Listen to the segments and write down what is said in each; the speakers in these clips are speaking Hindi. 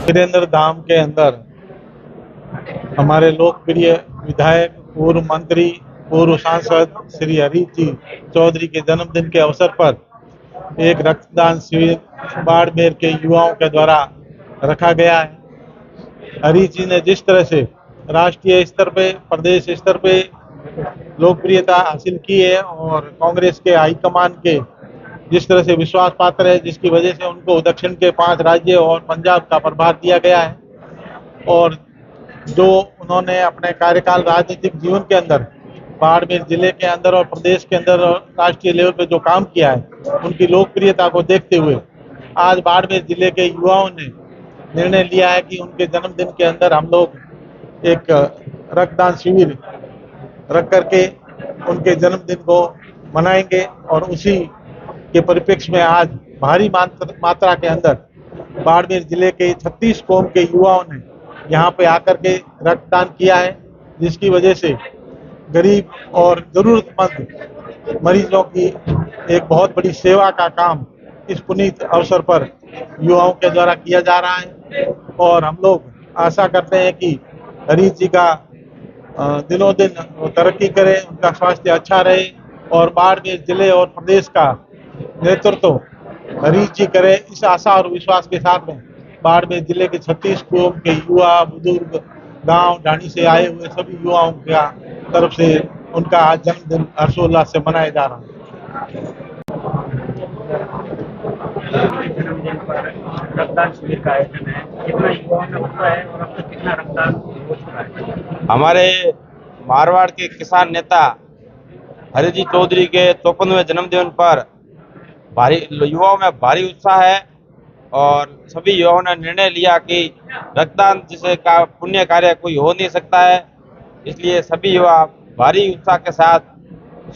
वीरेंद्र धाम के अंदर हमारे लोकप्रिय विधायक, पूर्व मंत्री, पूर्व सांसद श्री हरीश जी चौधरी के जन्मदिन के अवसर पर एक रक्तदान शिविर बाड़मेर के युवाओं के द्वारा रखा गया है। हरीश जी ने जिस तरह से राष्ट्रीय स्तर पे, प्रदेश स्तर पे लोकप्रियता हासिल की है और कांग्रेस के हाईकमान के जिस तरह से विश्वास पात्र है, जिसकी वजह से उनको दक्षिण के 5 राज्य और पंजाब का प्रभार दिया गया है, और जो उन्होंने अपने कार्यकाल राजनीतिक जीवन के अंदर बाड़मेर जिले के अंदर और प्रदेश के अंदर और राष्ट्रीय लेवल पे जो काम किया है, उनकी लोकप्रियता को देखते हुए आज बाड़मेर जिले के युवाओं ने निर्णय लिया है कि उनके जन्मदिन के अंदर हम लोग एक रक्तदान शिविर रख करके उनके जन्मदिन को मनाएंगे। और उसी के परिप्रेक्ष्य में आज भारी मात्रा के अंदर बाड़मेर जिले के 36 कौम के युवाओं ने यहाँ पे आकर के रक्तदान किया है, जिसकी वजह से गरीब और जरूरतमंद मरीजों की एक बहुत बड़ी सेवा का काम इस पुनीत अवसर पर युवाओं के द्वारा किया जा रहा है। और हम लोग आशा करते हैं कि हरीश जी का दिनों दिन तरक्की करे, उनका स्वास्थ्य अच्छा रहे और बाड़मेर जिले और प्रदेश का नेतृत्व हरीश जी करे। इस आशा और विश्वास के साथ में बाड़मेर जिले के 36 कौम के युवा, बुजुर्ग, गांव ढाणी से आए हुए सभी युवाओं का तरफ से उनका आज जन्मदिन हर्षोल्लास से मनाया जा रहा है। जन्मदिन पर रक्तदान शिविर का आयोजन है, कितना युवाओं ने होता है और अब तक कितना रक्तदान हो चुका है? हमारे मारवाड़ के किसान नेता हरीश जी चौधरी के 54वें जन्मदिन पर युवाओं में भारी उत्साह है और सभी युवाओं ने निर्णय लिया कि रक्तदान जिसे का पुण्य कार्य कोई हो नहीं सकता है, इसलिए सभी युवा भारी उत्साह के साथ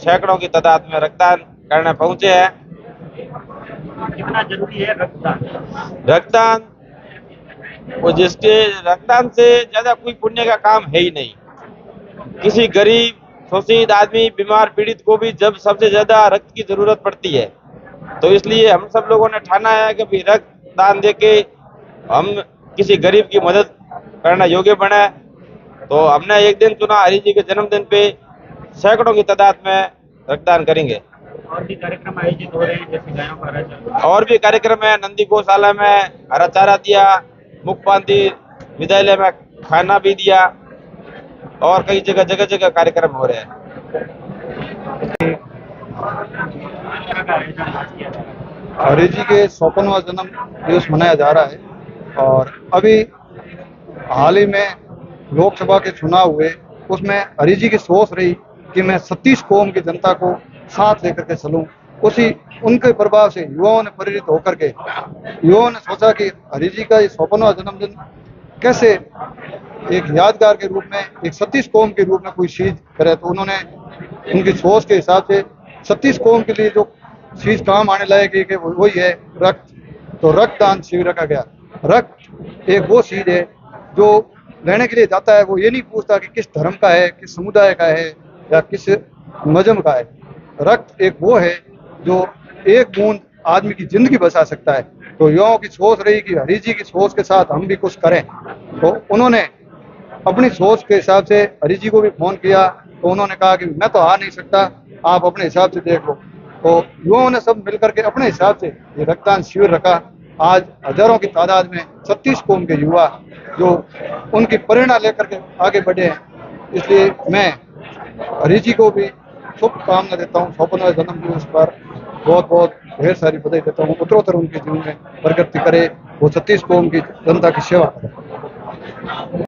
सैकड़ों की तादाद में रक्तदान करने पहुंचे हैं। कितना जरूरी है रक्तदान? रक्तदान और जिसके रक्तदान से ज्यादा कोई पुण्य का काम है ही नहीं। किसी गरीब शोषित आदमी, बीमार पीड़ित को भी जब सबसे ज्यादा रक्त की जरूरत पड़ती है, तो इसलिए हम सब लोगों ने ठाना है कि भाई रक्तदान देके हम किसी गरीब की मदद करना योग्य बने। तो हमने एक दिन चुना, हरीश जी के जन्मदिन पे सैकड़ों की तादाद में रक्तदान करेंगे। और भी कार्यक्रम आयोजित हो रहे हैं, जैसे गायों का हरा चारा? और भी कार्यक्रम है, नंदी गौशाला में हरा चारा दिया, मुखपांती विद्यालय में खाना भी दिया और कई जगह जगह कार्यक्रम हो रहे हैं। हरीश जी के 54वां जन्म दिवस मनाया जा रहा है और अभी हाल ही में लोकसभा के चुनाव हुए, उसमें हरीश जी की सोच रही कि मैं 36 कौम की जनता को साथ लेकर के चलूं। उसी उनके प्रभाव से युवाओं ने प्रेरित होकर के युवाओं ने सोचा कि हरीश जी का ये 54वां जन्मदिन कैसे एक यादगार के रूप में, एक 36 कौम के रूप में कोई चीज करे। तो उन्होंने उनकी सोच के हिसाब से 36 कौम के लिए जो चीज काम आने लायक है कि वही है रक्त। तो रक्तदान शिविर रखा गया। रक्त एक वो चीज है जो लेने के लिए जाता है, वो ये नहीं पूछता कि किस धर्म का है, किस समुदाय का है या किस मजहब का है। रक्त एक वो है जो एक बूंद आदमी की जिंदगी बचा सकता है। तो युवाओं की सोच रही कि हरीश जी की सोच के साथ हम भी कुछ करें, तो उन्होंने अपनी सोच के हिसाब से हरीश जी को भी फोन किया। तो उन्होंने कहा कि मैं तो आ नहीं सकता, आप अपने हिसाब से देख लो। तो युवाओं ने सब मिलकर के अपने हिसाब से ये रक्तदान शिविर रखा। आज हजारों की तादाद में 36 कौम के युवा जो उनकी प्रेरणा लेकर के आगे बढ़े हैं, इसलिए मैं हरीश जी को भी शुभकामना देता हूँ। 54वें जन्म दिवस पर बहुत बहुत ढेर सारी बधाई देता हूँ। उत्तरोत्तर उनके जीवन में प्रगति करे, वो 36 कौम की जनता की सेवा करे।